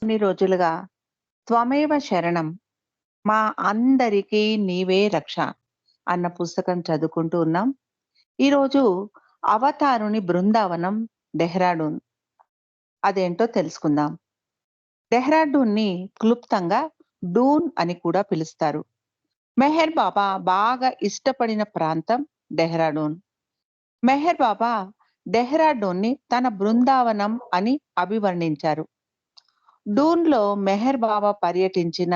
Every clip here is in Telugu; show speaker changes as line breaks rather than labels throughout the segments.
కొన్ని రోజులుగా 'త్వమేవ శరణం మా అందరికీ నీవే రక్ష' అన్న పుస్తకం చదువుకుంటూ ఉన్నాం. ఈరోజు 'అవతారుని బృందావనం డెహ్రాడూన్' అదేంటో తెలుసుకుందాం. డెహ్రాడూన్‌ని క్లుప్తంగా డూన్ అని కూడా పిలుస్తారు. మెహర్ బాబా బాగా ఇష్టపడిన ప్రాంతం డెహ్రాడూన్. మెహర్ బాబా డెహ్రాడూన్‌ని తన బృందావనం అని అభివర్ణించారు. డూన్‌లో మెహర్ బాబా పర్యటించిన,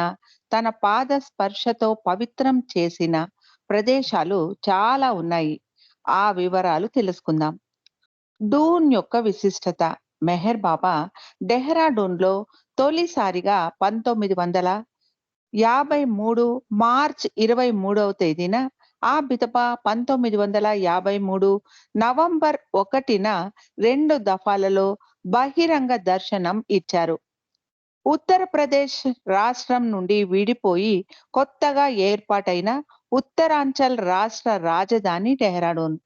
తన పాద స్పర్శతో పవిత్రం చేసిన ప్రదేశాలు చాలా ఉన్నాయి. ఆ వివరాలు తెలుసుకుందాం. డూన్ యొక్క విశిష్టత. మెహర్ బాబా డెహ్రాడూన్‌లో తొలిసారిగా 1953 మార్చ్ 23వ తేదీన, ఆ పిదప 1953 నవంబర్ 1న 2 దఫాలలో బహిరంగ దర్శనం ఇచ్చారు. ఉత్తరప్రదేశ్ రాష్ట్రం నుండి విడిపోయి కొత్తగా ఏర్పాటైన ఉత్తరాంచల్ రాష్ట్ర రాజధాని డెహ్రాడూన్.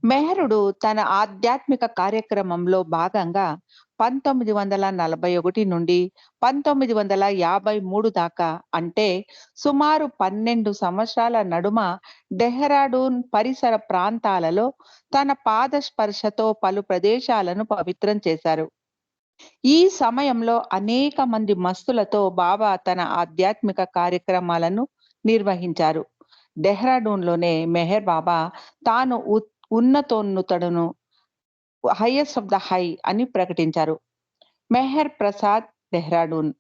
మెహరుడు తన ఆధ్యాత్మిక కార్యక్రమంలో భాగంగా 1941 నుండి 1953 దాకా, అంటే సుమారు 12 సంవత్సరాల నడుమ డెహ్రాడూన్ పరిసర ప్రాంతాలలో తన పాద స్పర్శతో పలు ప్రదేశాలను పవిత్రం చేశారు. ఈ సమయంలో అనేక మంది మస్తులతో బాబా తన ఆధ్యాత్మిక కార్యక్రమాలను నిర్వహించారు. డెహ్రాడూన్‌లోనే మెహర్ బాబా తాను ఉన్నతోన్నతుడను, హైయెస్ట్ ఆఫ్ ద హై అని ప్రకటించారు. మెహర్ ప్రసాద్ డెహ్రాడూన్.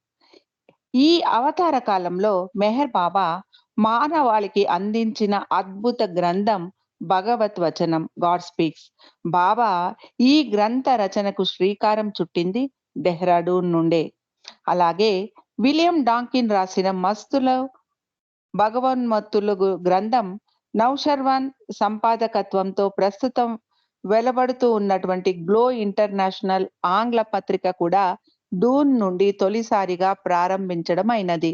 ఈ అవతార కాలంలో మెహర్ బాబా మానవాళికి అందించిన అద్భుత గ్రంథం భగవత్ వచనం, గాడ్ స్పీక్స్. బాబా ఈ గ్రంథ రచనకు శ్రీకారం చుట్టింది డెహ్రాడూన్ నుండే. అలాగే విలియం డాంకిన్ రాసిన మస్తుల భగవన్మత్తులు గ్రంథం నౌషర్వాన్ సంపాదకత్వంతో ప్రస్తుతం వెలువడుతూ ఉన్నటువంటి గ్లో ఇంటర్నేషనల్ ఆంగ్ల పత్రిక కూడా డూన్ నుండి తొలిసారిగా ప్రారంభించడం అయినది.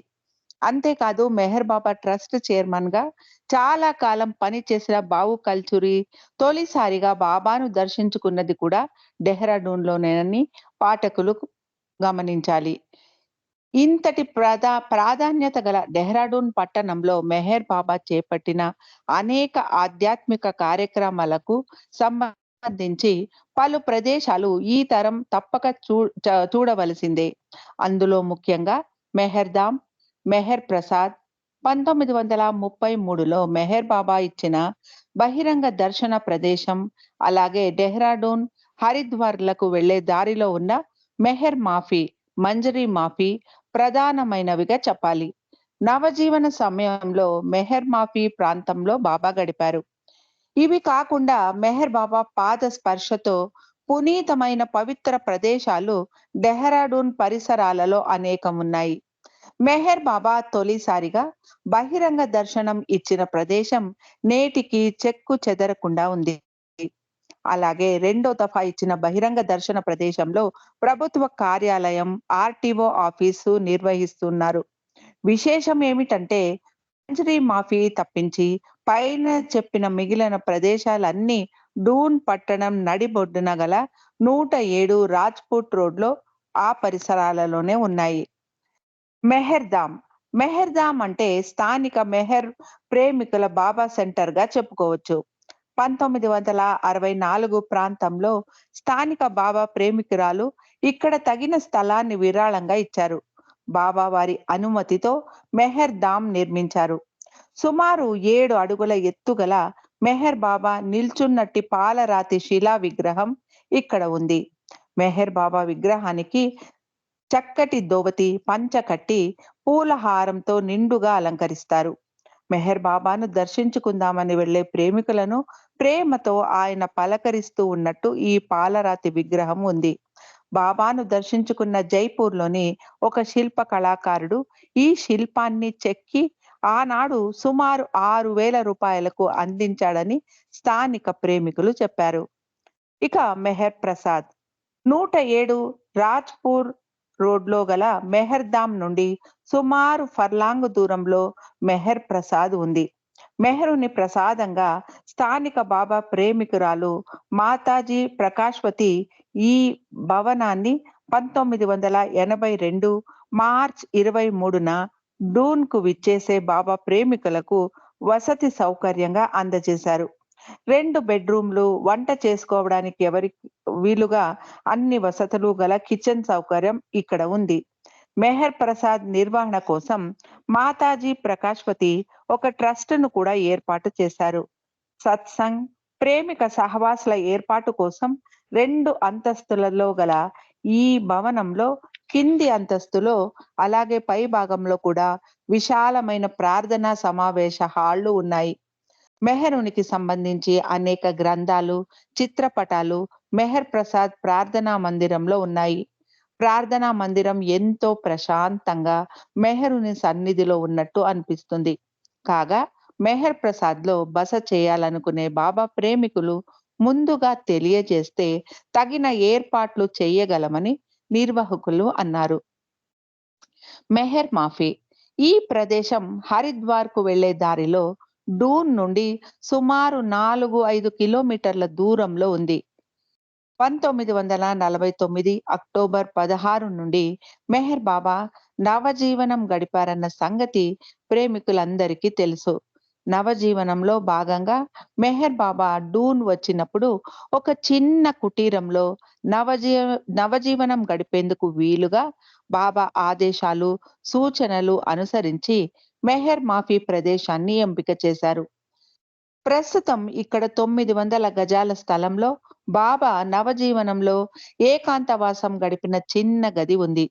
అంతేకాదు మెహర్ బాబా ట్రస్ట్ చైర్మన్ గా చాలా కాలం పనిచేసిన బావు కల్చురి తొలిసారిగా బాబాను దర్శించుకున్నది కూడా డెహ్రాడూన్‌లోనేనని పాఠకులు గమనించాలి. ఇంతటి ప్రాధాన్యత గల డెహ్రాడూన్ పట్టణంలో మెహర్ బాబా చేపట్టిన అనేక ఆధ్యాత్మిక కార్యక్రమాలకు సంబంధించి పలు ప్రదేశాలు ఈ తరం తప్పక చూడవలసిందే. అందులో ముఖ్యంగా మెహర్‌ధామ్, మెహర్ ప్రసాద్. 1933లో మెహర్ బాబా ఇచ్చిన బహిరంగ దర్శన ప్రదేశం, అలాగే డెహ్రాడూన్, హరిద్వార్‌లకు వెళ్లే దారిలో ఉన్న మెహర్ మాఫీ, మంజరి మాఫీ ప్రధానమైనవిగా చెప్పాలి. నవజీవన సమయంలో మెహర్ మాఫీ ప్రాంతంలో బాబా గడిపారు. ఇవి కాకుండా మెహర్ బాబా పాద స్పర్శతో పునీతమైన పవిత్ర ప్రదేశాలు డెహ్రాడూన్ పరిసరాలలో అనేకం ఉన్నాయి. మెహర్ బాబా తొలిసారిగా బహిరంగ దర్శనం ఇచ్చిన ప్రదేశం నేటికి చెక్కు చెదరకుండా ఉంది. అలాగే రెండో దఫా ఇచ్చిన బహిరంగ దర్శన ప్రదేశంలో ప్రభుత్వ కార్యాలయం, ఆర్‌టీఓ ఆఫీసు నిర్వహిస్తున్నారు. విశేషం ఏమిటంటే మంజరి మాఫీ తప్పించి పైన చెప్పిన మిగిలిన ప్రదేశాలన్నీ డూన్ పట్టణం నడిబొడ్డున గల 107 రాజ్‌పుట్ రోడ్‌లో ఆ పరిసరాలలోనే ఉన్నాయి. మెహర్‌ధామ్. మెహర్‌ధామ్ అంటే స్థానిక మెహర్ ప్రేమికుల బాబా సెంటర్‌గా చెప్పుకోవచ్చు. 1964 ప్రాంతంలో స్థానిక బాబా ప్రేమికురాలు ఇక్కడ తగిన స్థలాన్ని విరాళంగా ఇచ్చారు. బాబా వారి అనుమతితో మెహర్ ధామ్ నిర్మించారు. సుమారు 7 అడుగుల ఎత్తుగల మెహర్ బాబా నిల్చున్నట్టి పాలరాతి శిలా విగ్రహం ఇక్కడ ఉంది. మెహర్ బాబా విగ్రహానికి చక్కటి దోవతి, పంచ కట్టి పూల హారంతో నిండుగా అలంకరిస్తారు. మెహర్ బాబాను దర్శించుకుందామని వెళ్లే ప్రేమికులను ప్రేమతో ఆయన పలకరిస్తూ ఉన్నట్టు ఈ పాలరాతి విగ్రహం ఉంది. బాబాను దర్శించుకున్న జైపూర్‌లోని ఒక శిల్ప కళాకారుడు ఈ శిల్పాన్ని చెక్కి ఆనాడు సుమారు 6,000 రూపాయలకు అందించాడని స్థానిక ప్రేమికులు చెప్పారు. ఇక మెహర్ ప్రసాద్. 107 రాజ్‌పూర్ రోడ్‌లో గల మెహర్ ధామ్ నుండి సుమారు ఫర్లాంగ్ దూరంలో మెహర్ ప్రసాద్ ఉంది. మెహరుని ప్రసాదంగా స్థానిక బాబా ప్రేమికురాలు మాతాజీ ప్రకాశ్వతి ఈ భవనాన్ని 1982 మార్చ్ 23న డూన్‌కు విచ్చేసే బాబా ప్రేమికులకు వసతి సౌకర్యంగా అందజేశారు. 2 బెడ్‌రూమ్‌లు, వంట చేసుకోవడానికి ఎవరికి వీలుగా అన్ని వసతులు గల కిచెన్ సౌకర్యం ఇక్కడ ఉంది. మెహర్ ప్రసాద్ నిర్వహణ కోసం మాతాజీ ప్రకాష్‌పతి ఒక ట్రస్ట్‌ను కూడా ఏర్పాటు చేశారు. సత్సంగ్, ప్రేమిక సహవాసుల ఏర్పాటు కోసం 2 అంతస్తులలో గల ఈ భవనంలో కింది అంతస్తులో అలాగే పై భాగంలో కూడా విశాలమైన ప్రార్థనా సమావేశ హాళ్లు ఉన్నాయి. మెహరునికి సంబంధించి అనేక గ్రంథాలు, చిత్రపటాలు మెహర్ ప్రసాద్ ప్రార్థనా మందిరంలో ఉన్నాయి. ప్రార్థనా మందిరం ఎంతో ప్రశాంతంగా మెహరుని సన్నిధిలో ఉన్నట్టు అనిపిస్తుంది. కాగా మెహర్ ప్రసాద్‌లో బస చేయాలనుకునే బాబా ప్రేమికులు ముందుగా తెలియజేస్తే తగిన ఏర్పాట్లు చేయగలమని నిర్వాహకులు అన్నారు. మెహర్ మాఫీ ఈ ప్రదేశం హరిద్వార్‌కు వెళ్లే దారిలో డూన్ నుండి సుమారు 4, 5 కిలోమీటర్ల దూరంలో ఉంది. 1949 అక్టోబర్ 16 నుండి మెహర్ బాబా నవజీవనం గడిపారన్న సంగతి ప్రేమికులందరికీ తెలుసు. నవజీవనంలో భాగంగా మెహర్ బాబా డూన్ వచ్చినప్పుడు ఒక చిన్న కుటీరంలో నవజీవనం గడిపేందుకు వీలుగా బాబా ఆదేశాలు, సూచనలు అనుసరించి మెహర్ మాఫీ ప్రదేశాన్ని ఎంపిక చేశారు. ప్రస్తుతం ఇక్కడ 900 గజాల స్థలంలో బాబా నవజీవనంలో ఏకాంతవాసం గడిపిన చిన్న గది ఉంది.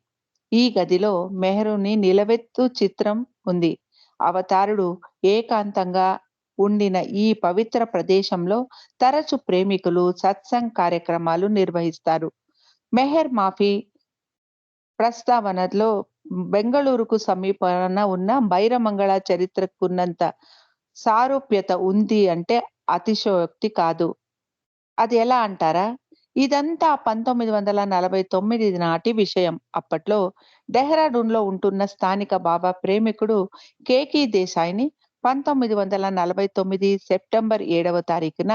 ఈ గదిలో మెహరుని నిలవెత్తు చిత్రం ఉంది. అవతారుడు ఏకాంతంగా ఉండిన ఈ పవిత్ర ప్రదేశంలో తరచు ప్రేమికులు సత్సంగ్ కార్యక్రమాలు నిర్వహిస్తారు. మెహర్ మాఫీ ప్రస్తావనలో బెంగళూరుకు సమీపాన ఉన్న బైరమంగళ చరిత్రకున్నంత సారూప్యత ఉంది అంటే అతిశయోక్తి కాదు. అది ఎలా అంటారా? ఇదంతా 1949 నాటి విషయం. అప్పట్లో డెహ్రాడూన్‌లో ఉంటున్న స్థానిక బాబా ప్రేమికుడు కేకీ దేశాయ్‌ని 1949 సెప్టెంబర్ 7వ తారీఖున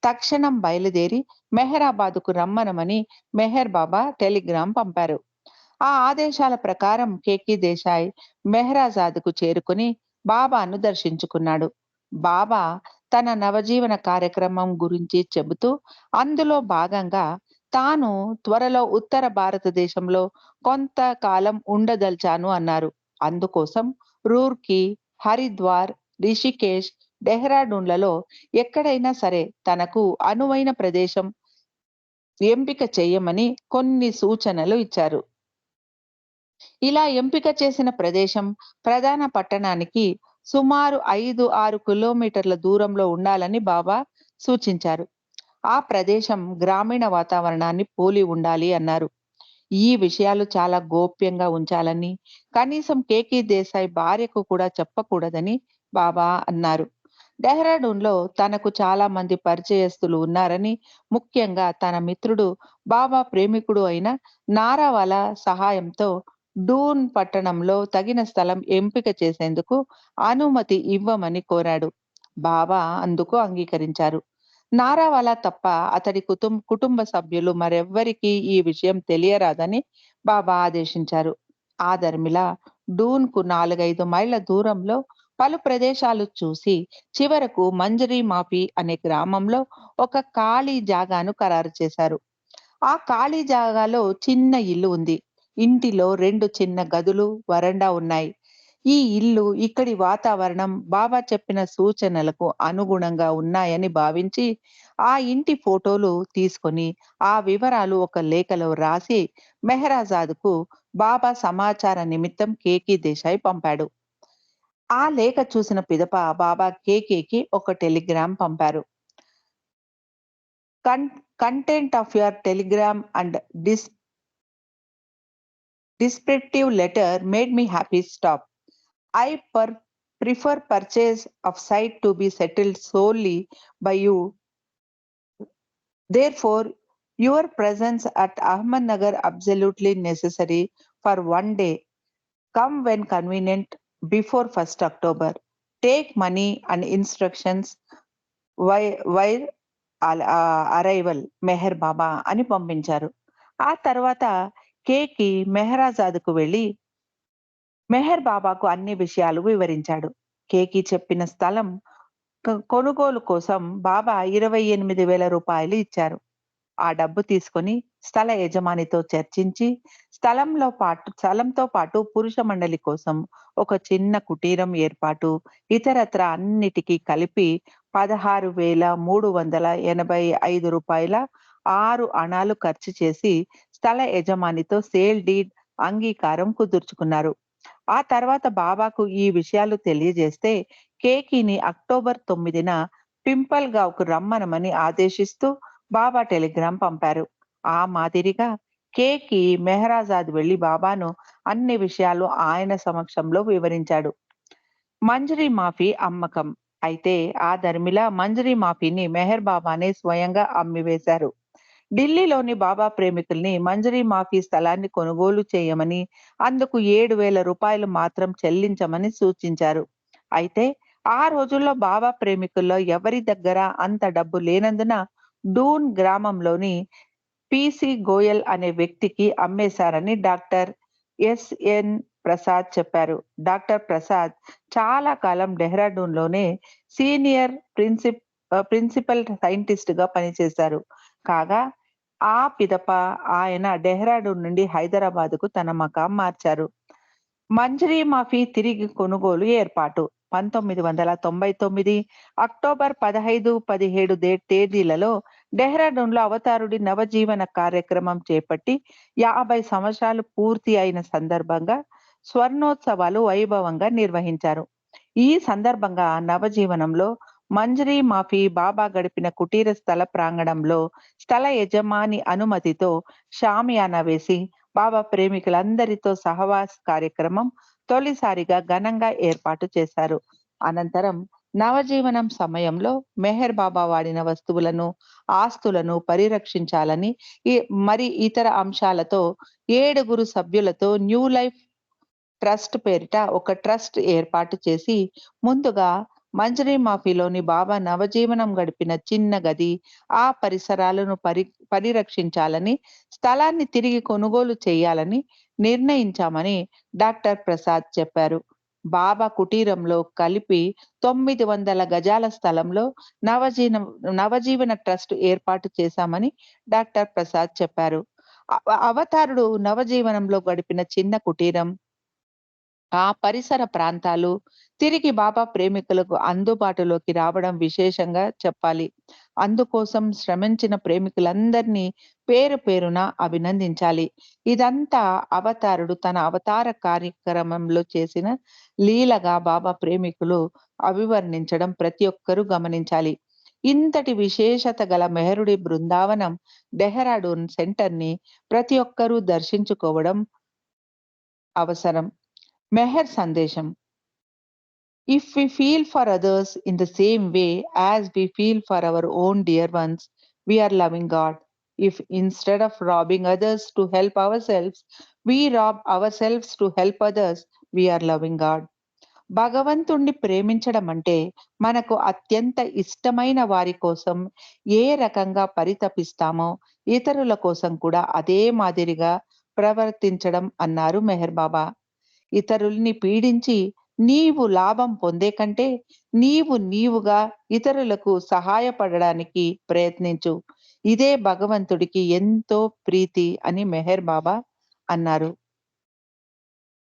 తక్షణం బయలుదేరి మెహరాబాద్‌కు రమ్మనమని మెహర్ బాబా టెలిగ్రామ్ పంపారు. ఆ ఆదేశాల ప్రకారం కేకీ దేశాయ్ మెహ్రాజాద్‌కు చేరుకుని బాబాను దర్శించుకున్నాడు. బాబా తన నవజీవన కార్యక్రమం గురించి చెబుతూ అందులో భాగంగా తాను త్వరలో ఉత్తర భారతదేశంలో కొంతకాలం ఉండదలిచాను అన్నారు. అందుకోసం రూర్కీ, హరిద్వార్, రిషికేశ్, డెహ్రాడూన్‌లలో ఎక్కడైనా సరే తనకు అనువైన ప్రదేశం ఎంపిక చేయమని కొన్ని సూచనలు ఇచ్చారు. ఇలా ఎంపిక చేసిన ప్రదేశం ప్రధాన పట్టణానికి సుమారు 5, 6 కిలోమీటర్ల దూరంలో ఉండాలని బాబా సూచించారు. ఆ ప్రదేశం గ్రామీణ వాతావరణాన్ని పోలి ఉండాలి అన్నారు. ఈ విషయాలు చాలా గోప్యంగా ఉంచాలని, కనీసం కేకీ దేశాయ్ భార్యకు కూడా చెప్పకూడదని బాబా అన్నారు. డెహ్రాడూన్‌లో తనకు చాలా మంది పరిచయస్తులు ఉన్నారని, ముఖ్యంగా తన మిత్రుడు, బాబా ప్రేమికుడు అయిన నారావాలా సహాయంతో డూన్ పట్టణంలో తగిన స్థలం ఎంపిక చేసేందుకు అనుమతి ఇవ్వమని కోరాడు. బాబా అందుకు అంగీకరించారు. నారావాలా తప్ప అతడి కుటుంబ సభ్యులు మరెవ్వరికీ ఈ విషయం తెలియరాదని బాబా ఆదేశించారు. ఆ దరిమిలా డూన్‌కు 4, 5 మైళ్ళ దూరంలో పలు ప్రదేశాలు చూసి చివరకు మంజరీ మాఫీ అనే గ్రామంలో ఒక ఖాళీ జాగాను ఖరారు చేశారు. ఆ ఖాళీ జాగాలో చిన్న ఇల్లు ఉంది. ఇంటిలో 2 చిన్న గదులు, వరండా ఉన్నాయి. ఈ ఇల్లు, ఇక్కడి వాతావరణం బాబా చెప్పిన సూచనలకు అనుగుణంగా ఉన్నాయని భావించి, ఆ ఇంటి ఫోటోలు తీసుకొని, ఆ వివరాలు ఒక లేఖలో రాసి మెహరాజాద్‌కు బాబా సమాచార నిమిత్తం కేకీ దేశాయ్ పంపాడు. ఆ లేఖ చూసిన పిదప బాబా కేకేకి ఒక టెలిగ్రామ్ పంపారు. Content of your Telegram and descriptive letter made me happy. Stop. I prefer purchase of site to be settled solely by you. Therefore, your presence at Ahmednagar absolutely necessary for one day. Come when convenient before 1st October. Take money and instructions while arrival Meher Baba అని పంపించారు. ఆ తర్వాత కేకి మెహరాజాద్కు వెళ్లి మెహర్ బాబాకు అన్ని విషయాలు వివరించాడు. కేకి చెప్పిన స్థలం కొనుగోలు కోసం బాబా 28,000 రూపాయలు ఇచ్చారు. ఆ డబ్బు తీసుకొని స్థల యజమానితో చర్చించి స్థలంతో పాటు పురుష మండలి కోసం ఒక చిన్న కుటీరం ఏర్పాటు, ఇతరత్ర అన్నిటికీ కలిపి 16,385 రూపాయల 6 అణాలు ఖర్చు చేసి స్థల యజమానితో సేల్ డీడ్ అంగీకారం కుదుర్చుకున్నారు. ఆ తర్వాత బాబాకు ఈ విషయాలు తెలియజేస్తే కేకీని అక్టోబర్ 9న పింపల్గావ్‌కు రమ్మనమని ఆదేశిస్తూ బాబా టెలిగ్రామ్ పంపారు. ఆ మాదిరిగా కేకి మెహరాజాద్ వెళ్లి బాబాను అన్ని విషయాలు ఆయన సమక్షంలో వివరించాడు. మంజరీ మాఫీ అమ్మకం. అయితే ఆ దరిమిలా మంజరీ మాఫీని మెహర్ బాబానే స్వయంగా అమ్మివేశారు. ఢిల్లీలోని బాబా ప్రేమికుల్ని మంజరీ మాఫీ స్థలాన్ని కొనుగోలు చేయమని, అందుకు 7,000 రూపాయలు మాత్రం చెల్లించమని సూచించారు. అయితే ఆ రోజుల్లో బాబా ప్రేమికుల్లో ఎవరి దగ్గర అంత డబ్బు లేనందున డూన్ గ్రామంలోని పిసి గోయల్ అనే వ్యక్తికి అమ్మేశారని డాక్టర్ ఎస్ఎన్ ప్రసాద్ చెప్పారు. డాక్టర్ ప్రసాద్ చాలా కాలం డెహ్రాడూన్‌లోనే సీనియర్ ప్రిన్సిపల్ సైంటిస్ట్ గా పనిచేశారు. కాగా ఆ పిదప ఆయన డెహ్రాడూన్ నుండి హైదరాబాద్‌కు తన మకాం మార్చారు. మంజరీ మాఫీ తిరిగి కొనుగోలు ఏర్పాటు. 1999 అక్టోబర్ 15, 17 తేదీలలో డెహ్రాడూన్‌లో అవతారుడి నవజీవన కార్యక్రమం చేపట్టి 50 సంవత్సరాలు పూర్తి అయిన సందర్భంగా స్వర్ణోత్సవాలు వైభవంగా నిర్వహించారు. ఈ సందర్భంగా నవజీవనంలో మంజరీ మాఫీ బాబా గడిపిన కుటీర స్థల ప్రాంగణంలో స్థల యజమాని అనుమతితో షామియానా వేసి బాబా ప్రేమికులందరితో సహవాస్ కార్యక్రమం తొలిసారిగా ఘనంగా ఏర్పాటు చేశారు. అనంతరం నవజీవనం సమయంలో మెహర్ బాబా వాడిన వస్తువులను, ఆస్తులను పరిరక్షించాలని మరి ఇతర అంశాలతో 7 సభ్యులతో న్యూ లైఫ్ ట్రస్ట్ పేరిట ఒక ట్రస్ట్ ఏర్పాటు చేసి ముందుగా మంజరీ మాఫీలోని బాబా నవజీవనం గడిపిన చిన్న గది, ఆ పరిసరాలను పరిరక్షించాలని, స్థలాన్ని తిరిగి కొనుగోలు చేయాలని నిర్ణయించామని డాక్టర్ ప్రసాద్ చెప్పారు. బాబా కుటీరంలో కలిపి 900 గజాల స్థలంలో నవజీవన ట్రస్ట్ ఏర్పాటు చేశామని డాక్టర్ ప్రసాద్ చెప్పారు. అవతారుడు నవజీవనంలో గడిపిన చిన్న కుటీరం, ఆ పరిసర ప్రాంతాలు తిరిగి బాబా ప్రేమికులకు అందుబాటులోకి రావడం విశేషంగా చెప్పాలి. అందుకోసం శ్రమించిన ప్రేమికులందరినీ పేరు పేరున అభినందించాలి. ఇదంతా అవతారుడు తన అవతార కార్యక్రమంలో చేసిన లీలగా బాబా ప్రేమికులు అభివర్ణించడం ప్రతి ఒక్కరూ గమనించాలి. ఇంతటి విశేషత గల మెహరుడి బృందావనం డెహ్రాడూన్ సెంటర్‌ని ప్రతి ఒక్కరూ దర్శించుకోవడం అవసరం. మెహర్ సందేశం. If we feel for others in the same way as we feel for our own dear ones, we are loving God. If instead of robbing others to help ourselves, we rob ourselves to help others, we are loving God. భగవంతుణ్ణి ప్రేమించడం అంటే మనకు అత్యంత ఇష్టమైన వారి కోసం ఏ రకంగా పరితపిస్తామో ఇతరుల కోసం కూడా అదే మాదిరిగా ప్రవర్తించడం అన్నారు మెహర్ బాబా. ఇతరుల్ని పీడించి నీవు లాభం పొందే కంటే నీవుగా ఇతరులకు సహాయపడడానికి ప్రయత్నించు. ఇదే భగవంతుడికి ఎంతో ప్రీతి అని మెహర్ బాబా అన్నారు.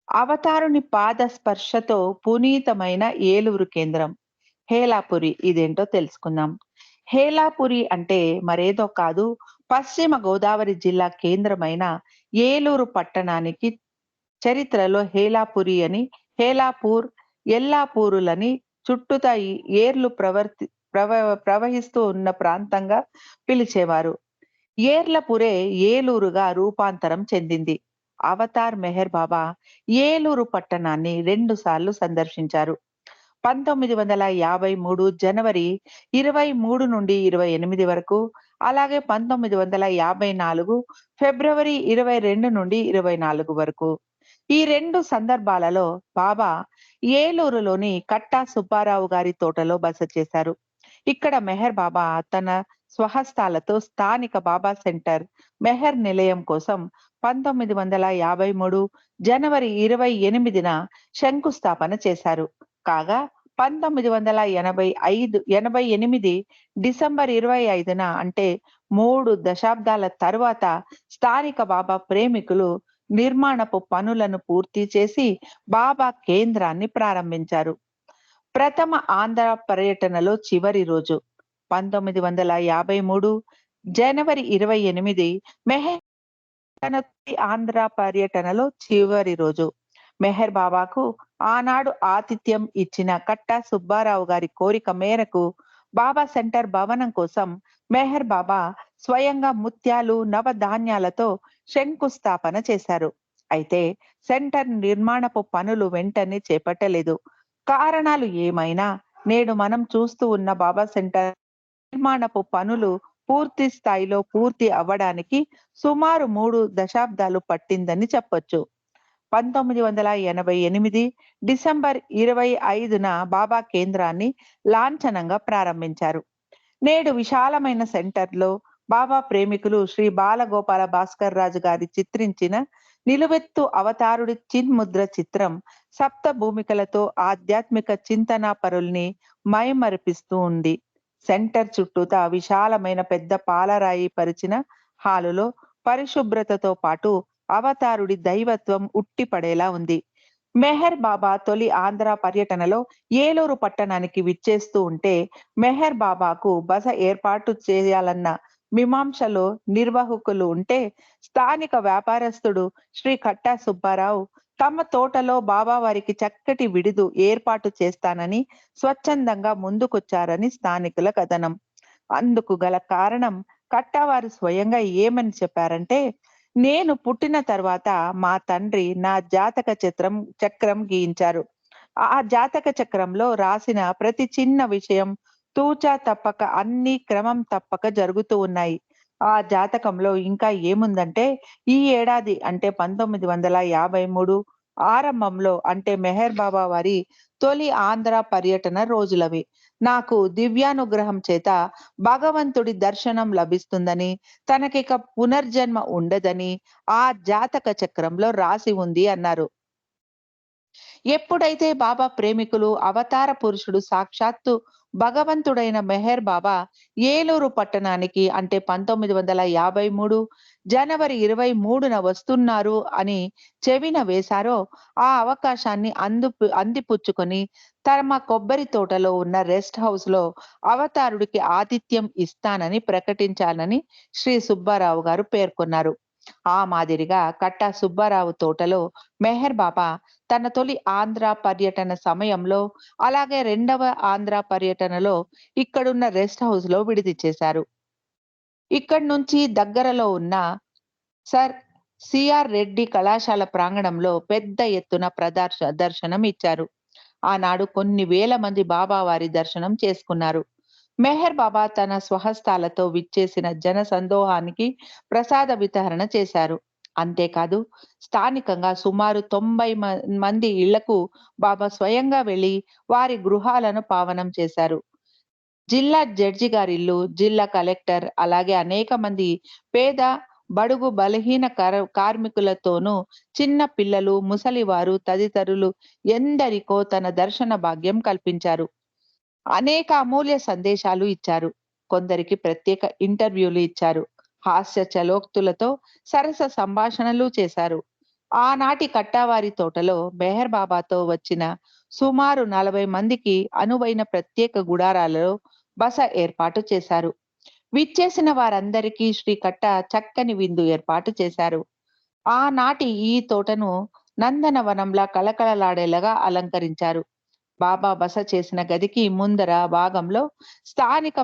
అవతారుని పాద స్పర్శతో పునీతమైన ఏలూరు కేంద్రం హేలాపురి ఇదేంటో తెలుసుకుందాం. హేలాపురి అంటే మరేదో కాదు, పశ్చిమ గోదావరి జిల్లా కేంద్రమైన ఏలూరు పట్టణానికి చరిత్రలో హేలాపురి అని, హేలాపూర్, ఎల్లాపూరులని చుట్టూతా ఏర్లు ప్రవహిస్తూ ఉన్న ప్రాంతంగా పిలిచేవారు. ఏర్లపురే ఏలూరుగా రూపాంతరం చెందింది. అవతార్ మెహర్ బాబా ఏలూరు పట్టణాన్ని 2 సార్లు సందర్శించారు. 1953 జనవరి 23 నుండి 28 వరకు, అలాగే 1954 ఫిబ్రవరి 22 నుండి 24 వరకు. ఈ 2 సందర్భాలలో బాబా ఏలూరులోని కట్టా సుబ్బారావు గారి తోటలో బస చేశారు. ఇక్కడ మెహర్ బాబా తన స్వహస్తాలతో స్థానిక బాబా సెంటర్ మెహర్ నిలయం కోసం 1953 జనవరి 28న శంకుస్థాపన చేశారు. కాగా 1988 డిసెంబర్ 25న అంటే 3 దశాబ్దాల తరువాత స్థానిక బాబా ప్రేమికులు నిర్మాణపు పనులను పూర్తి చేసి బాబా కేంద్రాన్ని ప్రారంభించారు. ప్రథమ ఆంధ్ర పర్యటనలో చివరి రోజు 1953 జనవరి 28 మెహర్ తన తొలి ఆంధ్ర పర్యటనలో చివరి రోజు. మెహర్ బాబాకు ఆనాడు ఆతిథ్యం ఇచ్చిన కట్టా సుబ్బారావు గారి కోరిక మేరకు బాబా సెంటర్ భవనం కోసం మెహర్ బాబా స్వయంగా ముత్యాలు, నవధాన్యాలతో శంకుస్థాపన చేశారు. అయితే సెంటర్ నిర్మాణపు పనులు వెంటనే చేపట్టలేదు. కారణాలు ఏమైనా నేడు మనం చూస్తూ ఉన్న బాబా సెంటర్ నిర్మాణపు పనులు పూర్తి స్థాయిలో పూర్తి అవ్వడానికి సుమారు 3 దశాబ్దాలు పట్టిందని చెప్పొచ్చు. 1988 డిసెంబర్ 25న బాబా కేంద్రాన్ని లాంఛనంగా ప్రారంభించారు. నేడు విశాలమైన సెంటర్లో బాబా ప్రేమికులు శ్రీ బాలగోపాల భాస్కర్ రాజు గారి చిత్రించిన నిలువెత్తు అవతారుడి చిన్ముద్ర చిత్రం సప్త భూమికలతో ఆధ్యాత్మిక చింతనా పరుల్ని మైమరిపిస్తూ ఉంది. సెంటర్ చుట్టూతా విశాలమైన పెద్ద పాలరాయి పరిచిన హాలులో పరిశుభ్రతతో పాటు అవతారుడి దైవత్వం ఉట్టిపడేలా ఉంది. మెహర్ బాబా తొలి ఆంధ్ర పర్యటనలో ఏలూరు పట్టణానికి విచ్చేస్తూ ఉంటే మెహర్ బాబాకు బస ఏర్పాటు చేయాలన్న మీమాంసలో నిర్వాహకులు ఉంటే స్థానిక వ్యాపారస్తుడు శ్రీ కట్టా సుబ్బారావు తమ తోటలో బాబా వారికి చక్కటి విడిదు ఏర్పాటు చేస్తానని స్వచ్ఛందంగా ముందుకొచ్చారని స్థానికుల కథనం. అందుకు గల కారణం కట్టావారు స్వయంగా ఏమని చెప్పారంటే, నేను పుట్టిన తర్వాత మా తండ్రి నా జాతక చక్రం గీయించారు. ఆ జాతక చక్రంలో రాసిన ప్రతి చిన్న విషయం తూచా తప్పక అన్ని క్రమం తప్పక జరుగుతూ ఉన్నాయి. ఆ జాతకంలో ఇంకా ఏముందంటే ఈ ఏడాది అంటే 1953 ఆరంభంలో అంటే మెహర్ బాబా వారి తొలి ఆంధ్ర పర్యటన రోజులవి. నాకు దివ్యానుగ్రహం చేత భగవంతుడి దర్శనం లభిస్తుందని, తనకిక పునర్జన్మ ఉండదని ఆ జాతక చక్రంలో రాసి ఉంది అన్నారు. ఎప్పుడైతే బాబా ప్రేమికులు అవతార పురుషుడు సాక్షాత్తు భగవంతుడైన మెహర్ బాబా ఏలూరు పట్టణానికి అంటే 1953 జనవరి 23న వస్తున్నారు అని చెవిన వేశారో, ఆ అవకాశాన్ని అందిపుచ్చుకొని తమ కొబ్బరి తోటలో ఉన్న రెస్ట్ హౌస్ లో అవతారుడికి ఆతిథ్యం ఇస్తానని ప్రకటించానని శ్రీ సుబ్బారావు గారు పేర్కొన్నారు. ఆ మాదిరిగా కట్టా సుబ్బారావు తోటలో మెహర్ బాబా తన తొలి ఆంధ్ర పర్యటన సమయంలో, అలాగే రెండవ ఆంధ్ర పర్యటనలో ఇక్కడున్న రెస్ట్ హౌస్ లో విడిది చేశారు. ఇక్కడి నుంచి దగ్గరలో ఉన్న సర్ సిఆర్ రెడ్డి కళాశాల ప్రాంగణంలో పెద్ద ఎత్తున దర్శనం ఇచ్చారు. ఆనాడు కొన్ని వేల మంది బాబా వారి దర్శనం చేసుకున్నారు. మెహర్ బాబా తన స్వహస్తాలతో విచ్చేసిన జన సందోహానికి ప్రసాద వితరణ చేశారు. అంతేకాదు స్థానికంగా సుమారు 90 మంది ఇళ్లకు బాబా స్వయంగా వెళ్లి వారి గృహాలను పావనం చేశారు. జిల్లా జడ్జి గారిల్లు, జిల్లా కలెక్టర్, అలాగే అనేక మంది పేద బడుగు బలహీన కార్మికులతోనూ చిన్న పిల్లలు, ముసలివారు తదితరులు ఎందరికో తన దర్శన భాగ్యం కల్పించారు. అనేక అమూల్య సందేశాలు ఇచ్చారు. కొందరికి ప్రత్యేక ఇంటర్వ్యూలు ఇచ్చారు. హాస్య చలోక్తులతో సరస సంభాషణలు చేశారు. ఆనాటి కట్టావారి తోటలో మెహర్ బాబాతో వచ్చిన సుమారు 40 మందికి అనువైన ప్రత్యేక గుడారాలలో బస ఏర్పాటు చేశారు. విచ్చేసిన వారందరికీ శ్రీ కట్ట చక్కని విందు ఏర్పాటు చేశారు. ఆనాటి ఈ తోటను నందనవనంలా కళకళలాడేలాగా అలంకరించారు. బాబా బస చేసిన గదికి ముందర భాగంలో స్థానిక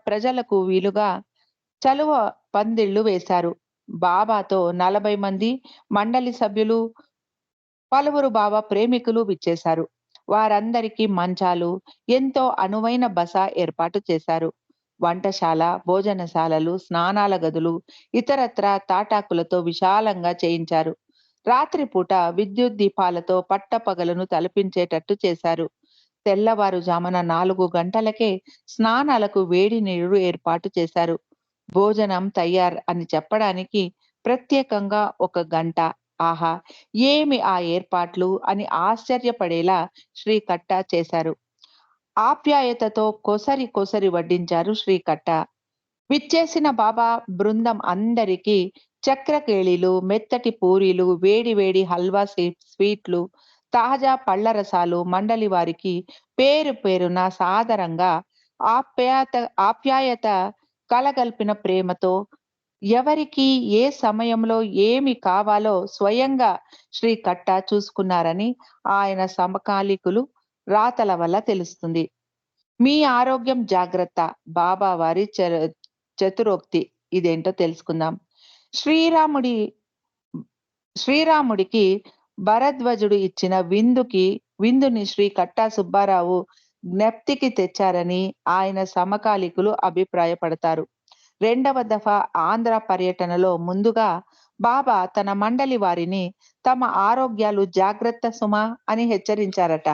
ప్రజలకు వీలుగా చలువ పందిళ్లు వేశారు. బాబాతో 40 మంది మండలి సభ్యులు, పలువురు బాబా ప్రేమికులు విచ్చేశారు. వారందరికీ మంచాలు, ఎంతో అనువైన బస ఏర్పాటు చేశారు. వంటశాల, భోజనశాలలు, స్నానాల గదులు ఇతరత్రా తాటాకులతో విశాలంగా చేయించారు. రాత్రిపూట విద్యుత్ దీపాలతో పట్టపగలను తలపించేటట్టు చేశారు. తెల్లవారుజామున 4 గంటలకే స్నానాలకు వేడి నీరు ఏర్పాటు చేశారు. భోజనం తయార్ అని చెప్పడానికి ప్రత్యేకంగా ఒక గంట. ఆహా! ఏమి ఆ ఏర్పాట్లు అని ఆశ్చర్యపడేలా శ్రీకట్ట చేశారు. ఆప్యాయతతో కొసరి కొసరి వడ్డించారు శ్రీకట్ట. విచ్చేసిన బాబా బృందం అందరికీ చక్రకేళిలు, మెత్తటి పూరీలు, వేడి వేడి హల్వా స్వీట్లు, తాజా పళ్ళ రసాలు మండలి వారికి పేరు పేరున సాదరంగా ఆప్యాయత ఆప్యాయత కలగల్పిన ప్రేమతో ఎవరికి ఏ సమయంలో ఏమి కావాలో స్వయంగా శ్రీ కట్ట చూసుకున్నారని ఆయన సమకాలీకులు రాతల వల్ల తెలుస్తుంది. మీ ఆరోగ్యం జాగ్రత్త బాబా వారి చతురోక్తి ఇదేంటో తెలుసుకుందాం. శ్రీరాముడి శ్రీరాముడికి భరద్వజుడు ఇచ్చిన విందుని శ్రీ కట్టా సుబ్బారావు జ్ఞప్తికి తెచ్చారని ఆయన సమకాలీకులు అభిప్రాయపడతారు. రెండవ దఫా ఆంధ్ర పర్యటనలో ముందుగా బాబా తన మండలి వారిని తమ ఆరోగ్యాలు జాగ్రత్త సుమా అని హెచ్చరించారట.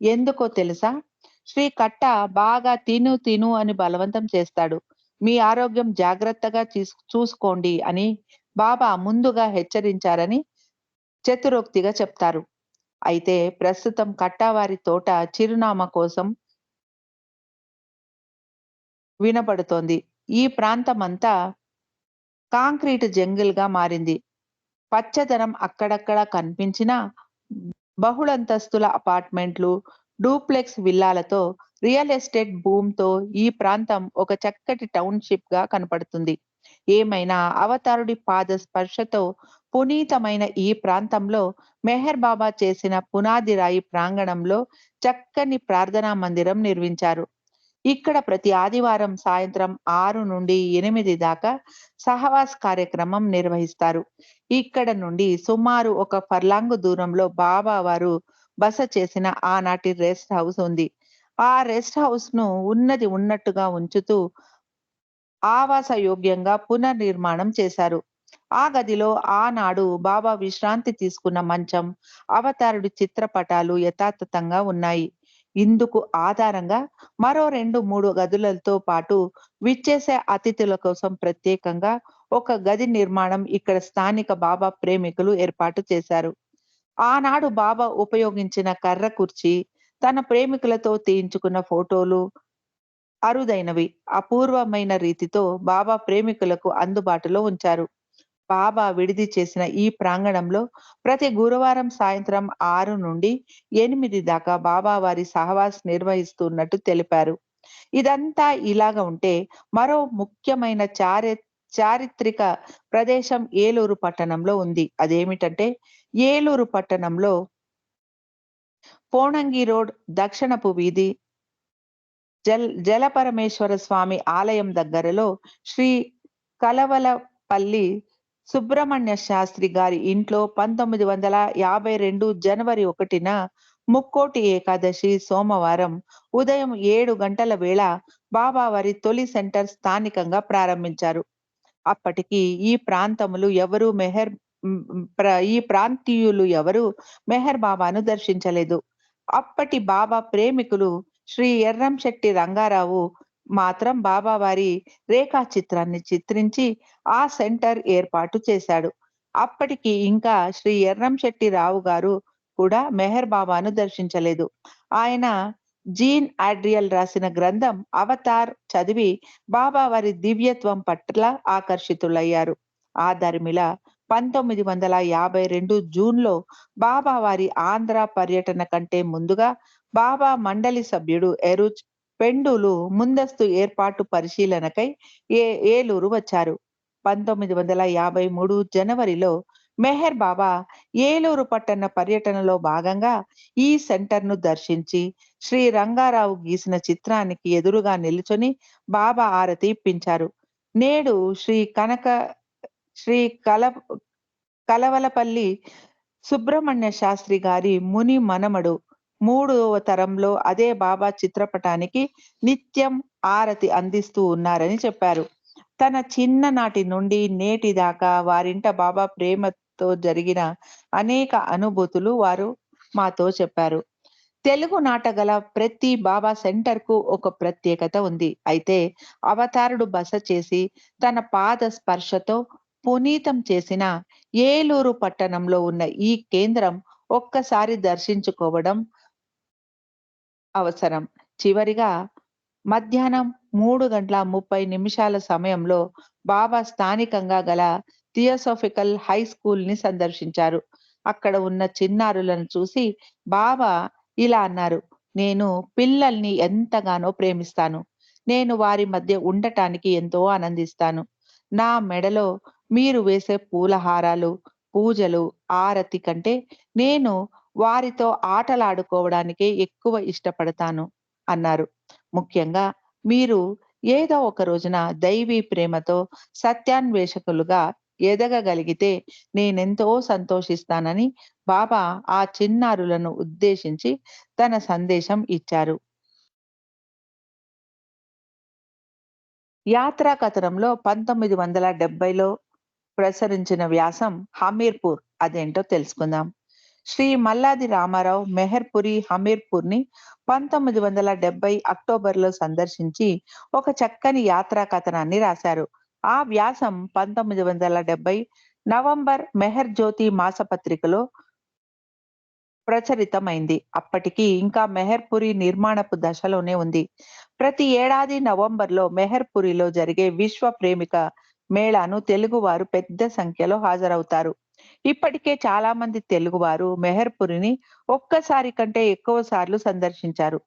ఎందుకో తెలుసా? శ్రీ కట్ట బాగా తిను తిను అని బలవంతం చేస్తాడు. మీ ఆరోగ్యం జాగ్రత్తగా చూసుకోండి అని బాబా ముందుగా హెచ్చరించారని చతురోక్తిగా చెప్తారు. అయితే ప్రస్తుతం కట్టావారి తోట చిరునామా కోసం వినపడుతోంది. ఈ ప్రాంతమంతా కాంక్రీట్ జంగిల్ గా మారింది. పచ్చదనం అక్కడక్కడ కనిపించినా బహుళంతస్తుల అపార్ట్మెంట్లు, డూప్లెక్స్ విల్లాలతో రియల్ ఎస్టేట్ భూమితో ఈ ప్రాంతం ఒక చక్కటి టౌన్‌షిప్ గా కనపడుతుంది. ఏమైనా అవతారుడి పాద స్పర్శతో పునీతమైన ఈ ప్రాంతంలో మెహర్ బాబా చేసిన పునాది రాయి ప్రాంగణంలో చక్కని ప్రార్థనా మందిరం నిర్మించారు. ఇక్కడ ప్రతి ఆదివారం సాయంత్రం 6 నుండి 8 దాకా సహవాస్ కార్యక్రమం నిర్వహిస్తారు. ఇక్కడ నుండి సుమారు ఒక ఫర్లాంగు దూరంలో బాబా వారు బస చేసిన ఆనాటి రెస్ట్ హౌస్ ఉంది. ఆ రెస్ట్ హౌస్ ను ఉన్నది ఉన్నట్టుగా ఉంచుతూ ఆవాస యోగ్యంగా పునర్నిర్మాణం చేశారు. ఆ గదిలో ఆనాడు బాబా విశ్రాంతి తీసుకున్న మంచం, అవతారుడి చిత్రపటాలు యథాతథంగా ఉన్నాయి. ఇందుకు ఆధారంగా మరో 2, 3 గదులతో పాటు విచ్చేసే అతిథుల కోసం ప్రత్యేకంగా ఒక గది నిర్మాణం ఇక్కడ స్థానిక బాబా ప్రేమికులు ఏర్పాటు చేశారు. ఆనాడు బాబా ఉపయోగించిన కర్ర కుర్చీ, తన ప్రేమికులతో తీయించుకున్న ఫోటోలు అరుదైనవి, అపూర్వమైన రీతితో బాబా ప్రేమికులకు అందుబాటులో ఉంచారు. బాబా విడిది చేసిన ఈ ప్రాంగణంలో ప్రతి గురువారం సాయంత్రం 6 నుండి 8 దాకా బాబా వారి సహవాస్ నిర్వహిస్తున్నట్టు తెలిపారు. ఇదంతా ఇలాగ ఉంటే మరో ముఖ్యమైన చారిత్రక ప్రదేశం ఏలూరు పట్టణంలో ఉంది. అదేమిటంటే ఏలూరు పట్టణంలో పోణంగి రోడ్ దక్షిణపు వీధి జలపరమేశ్వర స్వామి ఆలయం దగ్గరలో శ్రీ కలవలపల్లి సుబ్రహ్మణ్య శాస్త్రి గారి ఇంట్లో 1952 జనవరి 1న ముక్కోటి ఏకాదశి సోమవారం ఉదయం 7 గంటల వేళ బాబావారి తొలి సెంటర్ స్థానికంగా ప్రారంభించారు. అప్పటికి ఈ ప్రాంతీయులు ఎవరు మెహర్ బాబాను దర్శించలేదు. అప్పటి బాబా ప్రేమికులు శ్రీ ఎర్రంశెట్టి రంగారావు మాత్రం బాబా వారి రేఖా చిత్రాన్ని చిత్రించి ఆ సెంటర్ ఏర్పాటు చేశాడు. అప్పటికి ఇంకా శ్రీ ఎర్రంశెట్టి రావు గారు కూడా మెహర్ బాబాను దర్శించలేదు. ఆయన జీన్ ఆడ్రియల్ రాసిన గ్రంథం అవతార్ చదివి బాబా వారి దివ్యత్వం పట్ల ఆకర్షితులయ్యారు. ఆ దరిమిల 1952 జూన్‌లో బాబా వారి ఆంధ్ర పర్యటన కంటే ముందుగా బాబా మండలి సభ్యుడు ఎరుచ్ పెండులు ముందస్తు ఏర్పాటు పరిశీలనకై ఏలూరు వచ్చారు. 1953 జనవరిలో మెహర్ బాబా ఏలూరు పట్టణ పర్యటనలో భాగంగా ఈ సెంటర్‌ను దర్శించి శ్రీ రంగారావు గీసిన చిత్రానికి ఎదురుగా నిలుచొని బాబా హారతి ఇప్పించారు. నేడు శ్రీ కలవలపల్లి సుబ్రహ్మణ్య శాస్త్రి గారి ముని మనమడు 3వ తరంలో అదే బాబా చిత్రపటానికి నిత్యం హారతి అందిస్తూ ఉన్నారని చెప్పారు. తన చిన్ననాటి నుండి నేటి దాకా వారింట బాబా ప్రేమతో జరిగిన అనేక అనుభూతులు వారు మాతో చెప్పారు. తెలుగు నాటగల ప్రతి బాబా సెంటర్‌కు ఒక ప్రత్యేకత ఉంది. అయితే అవతారుడు బస చేసి తన పాద స్పర్శతో పునీతం చేసిన ఏలూరు పట్టణంలో ఉన్న ఈ కేంద్రం ఒక్కసారి దర్శించుకోవడం అవసరం. చివరిగా మధ్యాహ్నం 3:30 సమయంలో బాబా స్థానికంగా గల థియోసాఫికల్ హై స్కూల్‌ని సందర్శించారు. అక్కడ ఉన్న చిన్నారులను చూసి బాబా ఇలా అన్నారు. "నేను పిల్లల్ని ఎంతగానో ప్రేమిస్తాను. నేను వారి మధ్య ఉండటానికి ఎంతో ఆనందిస్తాను. నా మెడలో మీరు వేసే పూలహారాలు, పూజలు, ఆరతి కంటే నేను వారితో ఆటలాడుకోవడానికే ఎక్కువ ఇష్టపడతాను" అన్నారు. ముఖ్యంగా మీరు ఏదో ఒక రోజున దైవీ ప్రేమతో సత్యాన్వేషకులుగా ఎదగగలిగితే నేనెంతో సంతోషిస్తానని బాబా ఆ చిన్నారులను ఉద్దేశించి తన సందేశం ఇచ్చారు. యాత్రా కథనంలో 1970లో ప్రసరించిన వ్యాసం హమీర్పూర్ అదేంటో తెలుసుకుందాం. శ్రీ మల్లాది రామారావు మెహర్‌పురి హమీర్పూర్‌ని 1970 అక్టోబర్‌లో సందర్శించి ఒక చక్కని యాత్రా కథనాన్ని రాశారు. ఆ వ్యాసం 1970 నవంబర్ 'మెహర్ జ్యోతి' మాసపత్రికలో ప్రచురితమైంది. అప్పటికి ఇంకా మెహర్‌పురి నిర్మాణపు దశలోనే ఉంది. ప్రతి ఏడాది నవంబర్‌లో మెహర్‌పురిలో జరిగే విశ్వ ప్రేమిక మేళాను తెలుగువారు పెద్ద సంఖ్యలో హాజరవుతారు. ఇప్పటికే చాలా మంది తెలుగువారు మెహర్‌పురిని ఒక్కసారి కంటే ఎక్కువ సార్లు సందర్శించారు.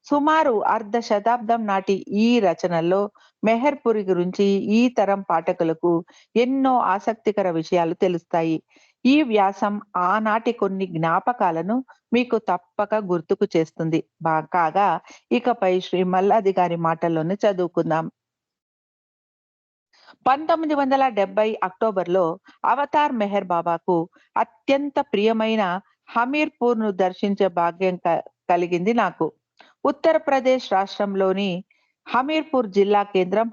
సుమారు అర్ధ శతాబ్దం నాటి ఈ రచనల్లో మెహర్‌పురి గురించి ఈ తరం పాఠకులకు ఎన్నో ఆసక్తికర విషయాలు తెలుస్తాయి. ఈ వ్యాసం ఆనాటి కొన్ని జ్ఞాపకాలను మీకు తప్పక గుర్తుకు చేస్తుంది. కాగా ఇకపై శ్రీ మల్లాది గారి మాటల్లోనే చదువుకుందాం. 1970 అక్టోబర్‌లో అవతార్ మెహర్ బాబాకు అత్యంత ప్రియమైన హమీర్‌పూర్‌ను దర్శించే భాగ్యం కలిగింది నాకు. ఉత్తరప్రదేశ్ రాష్ట్రంలోని హమీర్‌పూర్ జిల్లా కేంద్రం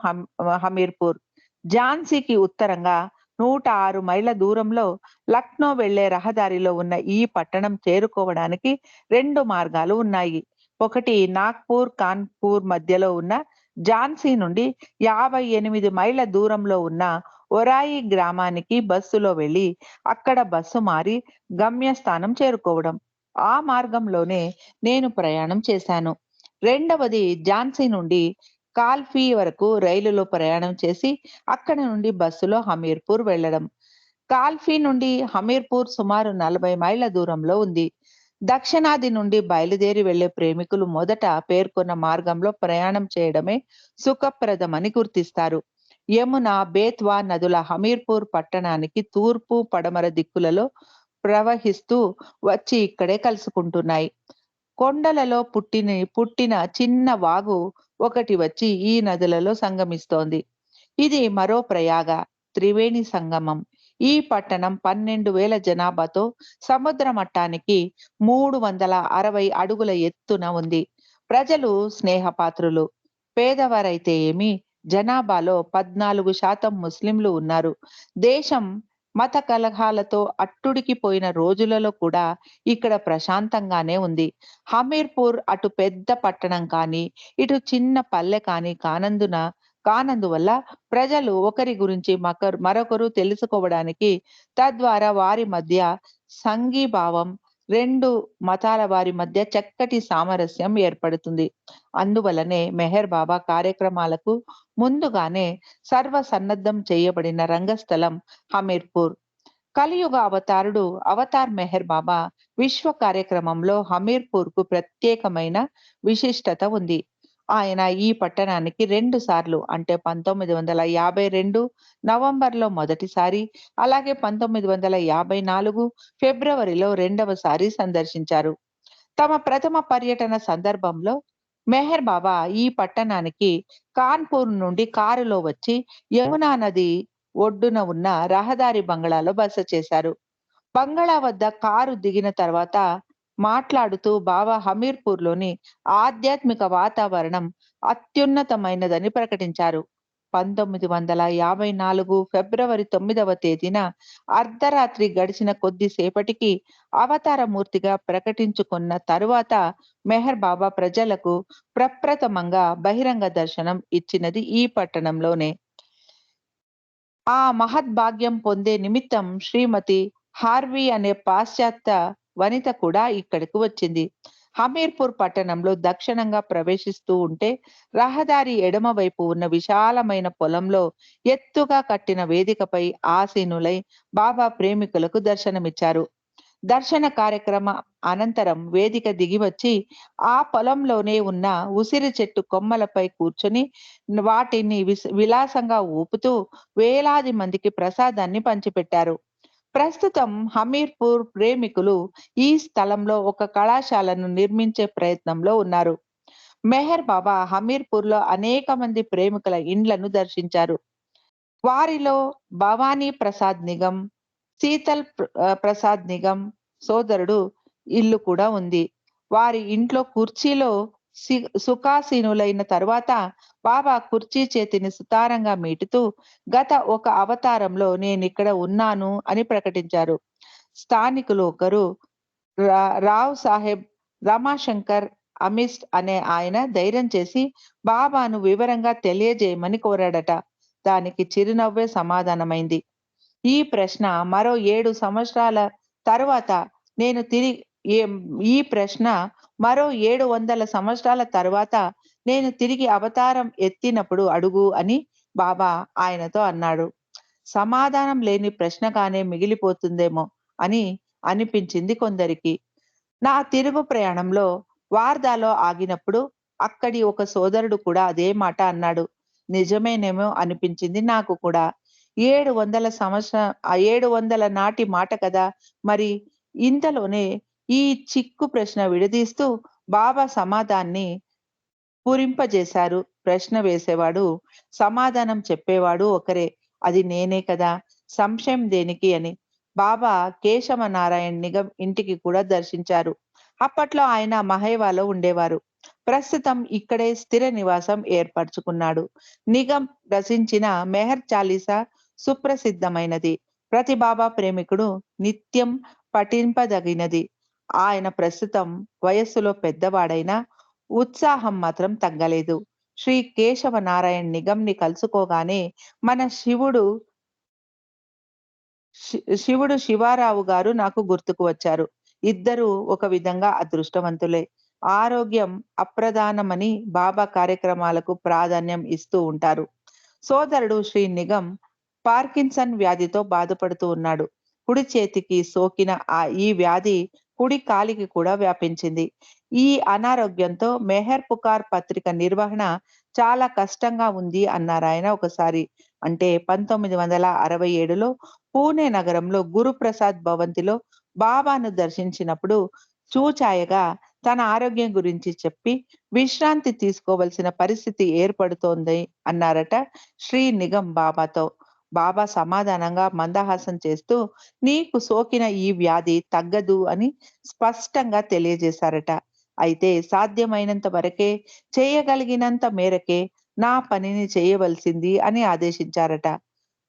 హమీర్‌పూర్. ఝాన్సీకి ఉత్తరంగా 106 మైళ్ళ దూరంలో లక్నో వెళ్లే రహదారిలో ఉన్న ఈ పట్టణం చేరుకోవడానికి 2 మార్గాలు ఉన్నాయి. ఒకటి నాగ్‌పూర్, కాన్పూర్ మధ్యలో ఉన్న ఝాన్సీ నుండి 58 మైళ్ళ దూరంలో ఉన్న ఒరాయి గ్రామానికి బస్సులో వెళ్లి అక్కడ బస్సు మారి గమ్యస్థానం చేరుకోవడం. ఆ మార్గంలోనే నేను ప్రయాణం చేశాను. రెండవది ఝాన్సీ నుండి కాల్ఫీ వరకు రైలులో ప్రయాణం చేసి అక్కడి నుండి బస్సులో హమీర్పూర్ వెళ్ళడం. కాల్ఫీ నుండి హమీర్పూర్ సుమారు 40 మైళ్ళ దూరంలో ఉంది. దక్షిణాది నుండి బయలుదేరి వెళ్లే ప్రేమికులు మొదట పేర్కొన్న మార్గంలో ప్రయాణం చేయడమే సుఖప్రదమని గుర్తిస్తారు. యమున, బేత్వా నదుల హమీర్పూర్ పట్టణానికి తూర్పు, పడమర దిక్కులలో ప్రవహిస్తూ వచ్చి ఇక్కడే కలుసుకుంటున్నాయి. కొండలలో పుట్టిన చిన్న వాగు ఒకటి వచ్చి ఈ నదులలో సంగమిస్తోంది. ఇది మరో ప్రయాగ, త్రివేణి సంగమం. ఈ పట్టణం 12,000 జనాభాతో సముద్ర మట్టానికి 360 అడుగుల ఎత్తున ఉంది. ప్రజలు స్నేహపాత్రులు. పేదవారైతే ఏమి, జనాభాలో 14% ముస్లింలు ఉన్నారు. దేశం మత కలహాలతో అట్టుడికిపోయిన రోజులలో కూడా ఇక్కడ ప్రశాంతంగానే ఉంది. హమీర్పూర్ అటు పెద్ద పట్టణం కానీ, ఇటు చిన్న పల్లె కానీ కానందువల్ల ప్రజలు ఒకరి గురించి మరొకరు తెలుసుకోవడానికి, తద్వారా వారి మధ్య సంఘీభావం, 2 మతాల వారి మధ్య చక్కటి సామరస్యం ఏర్పడుతుంది. అందువలనే మెహర్ బాబా కార్యక్రమాలకు ముందుగానే సర్వసన్నద్ధం చేయబడిన రంగస్థలం హమీర్పూర్. కలియుగ అవతారుడు అవతార్ మెహర్ బాబా విశ్వ కార్యక్రమంలో హమీర్పూర్‌కు ప్రత్యేకమైన విశిష్టత ఉంది. ఆయన ఈ పట్టణానికి 2 సార్లు అంటే 1952 నవంబర్‌లో మొదటిసారి, అలాగే 1954 ఫిబ్రవరిలో రెండవసారి సందర్శించారు. తమ ప్రథమ పర్యటన సందర్భంలో మెహర్ బాబా ఈ పట్టణానికి కాన్పూర్ నుండి కారులో వచ్చి యమునా నది ఒడ్డున ఉన్న రహదారి బంగళాలో బస చేశారు. బంగళా వద్ద కారు దిగిన తర్వాత మాట్లాడుతూ బాబా హమీర్పూర్‌లోని ఆధ్యాత్మిక వాతావరణం అత్యున్నతమైనదని ప్రకటించారు. 1954 ఫిబ్రవరి 9వ తేదీన అర్ధరాత్రి గడిచిన కొద్దిసేపటికి అవతారమూర్తిగా ప్రకటించుకున్న తరువాత మెహర్ బాబా ప్రజలకు ప్రప్రథమంగా బహిరంగ దర్శనం ఇచ్చినది ఈ పట్టణంలోనే. ఆ మహద్భాగ్యం పొందే నిమిత్తం శ్రీమతి హార్వీ అనే పాశ్చాత్య వనిత కూడా ఇక్కడికి వచ్చింది. హమీర్పూర్ పట్టణంలో దక్షిణంగా ప్రవేశిస్తూ ఉంటే రహదారి ఎడమ వైపు ఉన్న విశాలమైన పొలంలో ఎత్తుగా కట్టిన వేదికపై ఆసీనులై బాబా ప్రేమికులకు దర్శనమిచ్చారు. దర్శన కార్యక్రమ అనంతరం వేదిక దిగివచ్చి ఆ పొలంలోనే ఉన్న ఉసిరి చెట్టు కొమ్మలపై కూర్చొని వాటిని విలాసంగా ఊపుతూ వేలాది మందికి ప్రసాదాన్ని పంచిపెట్టారు. ప్రస్తుతం హమీర్పూర్ ప్రేమికులు ఈ స్థలంలో ఒక కళాశాలను నిర్మించే ప్రయత్నంలో ఉన్నారు. మెహర్ బాబా హమీర్పూర్‌లో అనేక మంది ప్రేమికుల ఇండ్లను దర్శించారు. వారిలో భవానీ ప్రసాద్ నిగమ్, ప్రసాద్ నిగమ్ సోదరుడు ఇల్లు కూడా ఉంది. వారి ఇంట్లో కుర్చీలో సి సుఖాసీనులైన తరువాత బాబా కుర్చీ చేతిని సుతారంగా మీటుతూ గత ఒక అవతారంలో నేనిక్కడ ఉన్నాను అని ప్రకటించారు. స్థానికులు ఒకరు రావ్ సాహెబ్ రమాశంకర్ అమిస్ట్ అనే ఆయన ధైర్యం చేసి బాబాను వివరంగా తెలియజేయమని కోరాడట. దానికి చిరునవ్వే సమాధానమైంది. ఈ ప్రశ్న మరో 7 సంవత్సరాల తరువాత నేను తిరిగి ఏం ఈ ప్రశ్న మరో 700 సంవత్సరాల తరువాత నేను తిరిగి అవతారం ఎత్తినప్పుడు అడుగు అని బాబా ఆయనతో అన్నాడు. సమాధానం లేని ప్రశ్నగానే మిగిలిపోతుందేమో అని అనిపించింది కొందరికి. నా తిరుగు ప్రయాణంలో వార్ధాలో ఆగినప్పుడు అక్కడి ఒక సోదరుడు కూడా అదే మాట అన్నాడు. నిజమేనేమో అనిపించింది నాకు కూడా. 700 నాటి మాట కదా! మరి ఇంతలోనే ఈ చిక్కు ప్రశ్న విడదీస్తూ బాబా సమాధాన్ని పూరింపజేశారు. ప్రశ్న వేసేవాడు, సమాధానం చెప్పేవాడు ఒకరే. అది నేనే కదా! సంశయం దేనికి అని. బాబా కేశవ నారాయణ్ నిగమ్ ఇంటికి కూడా దర్శించారు. అప్పట్లో ఆయన మహేవాలో ఉండేవారు. ప్రస్తుతం ఇక్కడే స్థిర నివాసం ఏర్పరచుకున్నాడు. నిగమ్ రచించిన మెహర్ చాలీసా సుప్రసిద్ధమైనది. ప్రతి బాబా ప్రేమికుడు నిత్యం పఠింపదగినది. ఆయన ప్రస్తుతం వయస్సులో పెద్దవాడైనా ఉత్సాహం మాత్రం తగ్గలేదు. శ్రీ కేశవ నారాయణ్ నిగమ్‌ని కలుసుకోగానే మన శివుడు శివారావు గారు నాకు గుర్తుకు వచ్చారు. ఇద్దరూ ఒక విధంగా అదృష్టవంతులే. ఆరోగ్యం అప్రధానమని బాబా కార్యక్రమాలకు ప్రాధాన్యం ఇస్తూ ఉంటారు. సోదరుడు శ్రీ నిగమ్ పార్కిన్సన్ వ్యాధితో బాధపడుతూ ఉన్నాడు. కుడి చేతికి సోకిన ఈ వ్యాధి కుడి కాలికి కూడా వ్యాపించింది. ఈ అనారోగ్యంతో మెహర్ పుకార్ పత్రిక నిర్వహణ చాలా కష్టంగా ఉంది అన్నారాయన ఒకసారి. అంటే 1967లో పూణే నగరంలో గురుప్రసాద్ భవంతిలో బాబాను దర్శించినప్పుడు చూచాయగా తన ఆరోగ్యం గురించి చెప్పి విశ్రాంతి తీసుకోవలసిన పరిస్థితి ఏర్పడుతోంది అన్నారట శ్రీ నిగమ్ బాబాతో. బాబా సమాధానంగా మందహాసం చేస్తూ నీకు సోకిన ఈ వ్యాధి తగ్గదు అని స్పష్టంగా తెలియజేశారట. అయితే సాధ్యమైనంత వరకే, చేయగలిగినంత మేరకే నా పనిని చేయవలసింది అని ఆదేశించారట.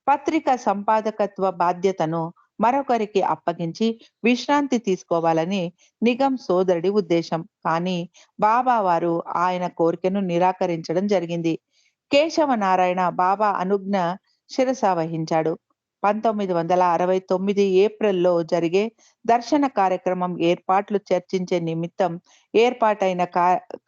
పత్రిక సంపాదకత్వ బాధ్యతను మరొకరికి అప్పగించి విశ్రాంతి తీసుకోవాలని నిగమ్ సోదరుడి ఉద్దేశం. కానీ బాబా వారు ఆయన కోరికను నిరాకరించడం జరిగింది. కేశవ నారాయణ బాబా అనుజ్ఞ శిరసావహించాడు. 1969 ఏప్రిల్‌లో జరిగే దర్శన కార్యక్రమం ఏర్పాట్లు చర్చించే నిమిత్తం ఏర్పాటైన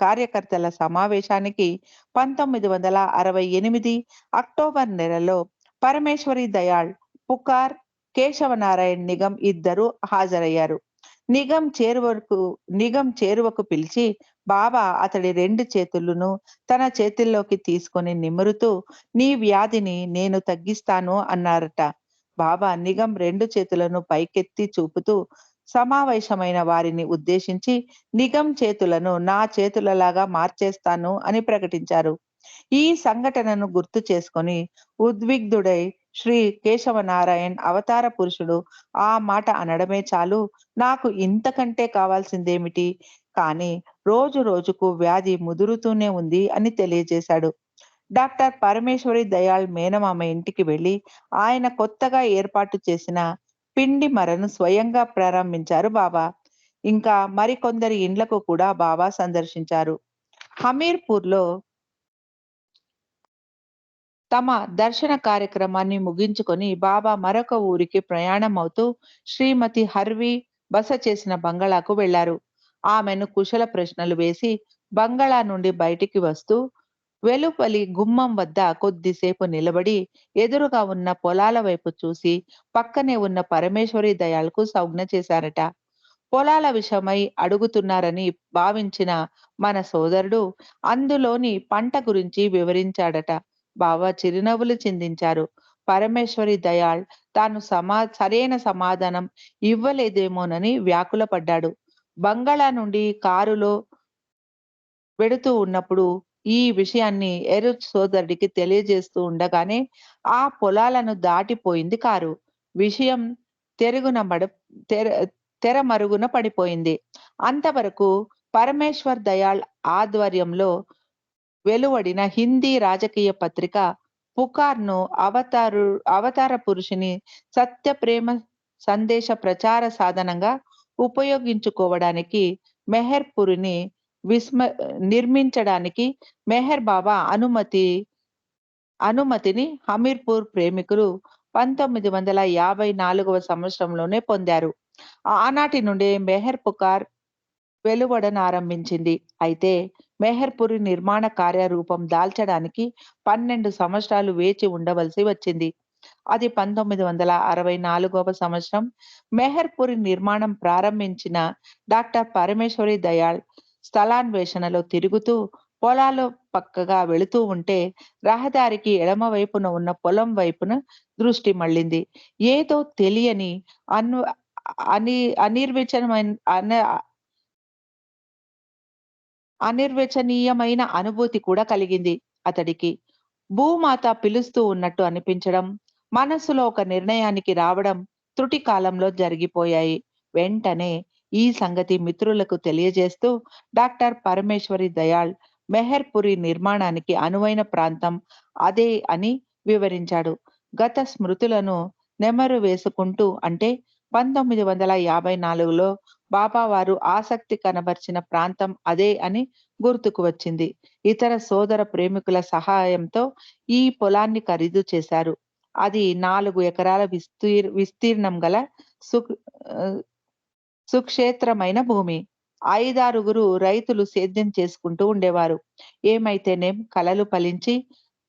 కార్యకర్తల సమావేశానికి 1968 అక్టోబర్ నెలలో పరమేశ్వరి దయాళ్, పుకార్, కేశవ నారాయణ్ నిగమ్ ఇద్దరూ హాజరయ్యారు. నిగమ్ చేరువకు పిలిచి బాబా అతడి 2 చేతులను తన చేతుల్లోకి తీసుకొని నిమురుతూ నీ వ్యాధిని నేను తగ్గిస్తాను అన్నారట. బాబా నిగమ్ 2 చేతులను పైకెత్తి చూపుతూ సమావేశమైన వారిని ఉద్దేశించి నిగమ్ చేతులను నా చేతులలాగా మార్చేస్తాను అని ప్రకటించారు. ఈ సంఘటనను గుర్తు చేసుకొని ఉద్విగ్నుడై శ్రీ కేశవ నారాయణ్ అవతార పురుషుడు ఆ మాట అనడమే చాలు, నాకు ఇంతకంటే కావాల్సిందేమిటి? కానీ రోజు రోజుకు వ్యాధి ముదురుతూనే ఉంది అని తెలియజేశాడు. డాక్టర్ పరమేశ్వరి దయాళ్ మేనమామ ఇంటికి వెళ్లి ఆయన కొత్తగా ఏర్పాటు చేసిన పిండి మరను స్వయంగా ప్రారంభించారు బాబా. ఇంకా మరికొందరి ఇండ్లకు కూడా బాబా సందర్శించారు. హమీర్పూర్‌లో తమ దర్శన కార్యక్రమాన్ని ముగించుకొని బాబా మరొక ఊరికి ప్రయాణమవుతూ శ్రీమతి హర్వి బస చేసిన బంగళాకు వెళ్లారు. ఆమెను కుశల ప్రశ్నలు వేసి బంగళా నుండి బయటికి వస్తూ వెలుపలి గుమ్మం వద్ద కొద్దిసేపు నిలబడి ఎదురుగా ఉన్న పొలాల వైపు చూసి పక్కనే ఉన్న పరమేశ్వరి దయాళ్‌కు సౌజ్ఞ చేశారట. పొలాల విషయమై అడుగుతున్నారని భావించిన మన సోదరుడు అందులోని పంట గురించి వివరించాడట. బావ చిరునవ్వులు చిందించారు. పరమేశ్వరి దయాళ్ తాను సరైన సమాధానం ఇవ్వలేదేమోనని వ్యాకులపడ్డాడు. బంగళా నుండి కారులో వెడుతూ ఉన్నప్పుడు ఈ విషయాన్ని ఎరుట్ సోదరుడికి తెలియజేస్తూ ఉండగానే ఆ పొలాలను దాటిపోయింది కారు. విషయం తెరుగున మడ తెర తెరమరుగున పడిపోయింది. అంతవరకు పరమేశ్వర్ దయాళ్ ఆధ్వర్యంలో వెలువడిన హిందీ రాజకీయ పత్రిక 'పుకార్'ను అవతార పురుషుని సత్యప్రేమ సందేశ ప్రచార సాధనంగా ఉపయోగించుకోవడానికి మెహర్‌పూర్‌ని విస్మ నిర్మించడానికి మెహర్ బాబా అనుమతిని హమీర్పూర్ ప్రేమికులు 1954వ సంవత్సరంలోనే పొందారు. ఆనాటి నుండే మెహర్ పుకార్ వెలువడనారంభించింది. అయితే మెహర్‌పురి నిర్మాణ కార్యరూపం దాల్చడానికి 12 సంవత్సరాలు వేచి ఉండవలసి వచ్చింది. అది 1964వ సంవత్సరం. మెహర్‌పురి నిర్మాణం ప్రారంభించిన డాక్టర్ పరమేశ్వరి దయాళ్ స్థలాన్వేషణలో తిరుగుతూ పొలాల పక్కగా వెళుతూ ఉంటే రహదారికి ఎడమ వైపున ఉన్న పొలం వైపున దృష్టి మళ్ళింది. ఏదో తెలియని అన్వ అని అనిర్వచనమైన అనిర్వచనీయమైన అనుభూతి కూడా కలిగింది అతడికి. భూమాత పిలుస్తూ ఉన్నట్టు అనిపించడం, మనస్సులో ఒక నిర్ణయానికి రావడం త్రుటి కాలంలో జరిగిపోయాయి. వెంటనే ఈ సంగతి మిత్రులకు తెలియజేస్తూ డాక్టర్ పరమేశ్వరి దయాళ్ మెహర్‌పురి నిర్మాణానికి అనువైన ప్రాంతం అదే అని వివరించాడు. గత స్మృతులను నెమరు వేసుకుంటూ అంటే 1954లో బాబావారు ఆసక్తి కనబర్చిన ప్రాంతం అదే అని గుర్తుకు వచ్చింది. ఇతర సోదర ప్రేమికుల సహాయంతో ఈ పొలాన్ని ఖరీదు చేశారు. అది 4 ఎకరాల విస్తీర్ణం గల సుక్ ఆహ్, సుక్షేత్రమైన భూమి. 5, 6 రైతులు సేద్యం చేసుకుంటూ ఉండేవారు. ఏమైతేనేం కలలు ఫలించి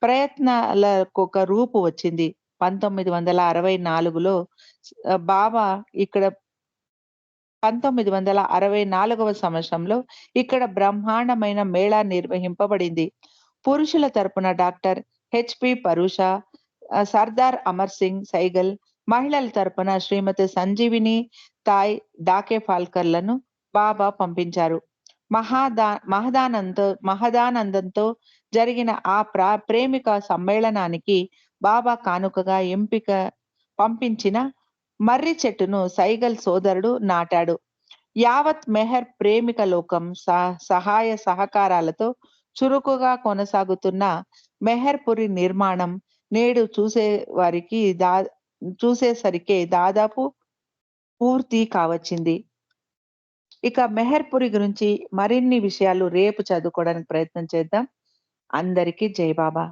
ప్రయత్నాలకొక రూపు వచ్చింది. 1964లో బాబా ఇక్కడ 1964వ సంవత్సరంలో ఇక్కడ బ్రహ్మాండమైన మేళా నిర్వహింపబడింది. పురుషుల తరపున డాక్టర్ హెచ్‌పి పరూష, సర్దార్ అమర్ సింగ్ సైగల్, మహిళల తరపున శ్రీమతి సంజీవిని తాయ్ డాకే ఫాల్కర్‌లను బాబా పంపించారు. మహదానందంతో జరిగిన ఆ ప్రేమిక సమ్మేళనానికి బాబా కానుకగా పంపించిన మర్రి చెట్టును సైగల్ సోదరుడు నాటాడు. యావత్ మెహర్ ప్రేమిక లోకం సహాయ సహకారాలతో చురుకుగా కొనసాగుతున్న మెహర్‌పురి నిర్మాణం నేడు చూసేసరికే దాదాపు పూర్తి కావచ్చింది. ఇక మెహర్‌పురి గురించి మరిన్ని విషయాలు రేపు చదువుకోవడానికి ప్రయత్నం చేద్దాం. అందరికీ జై బాబా.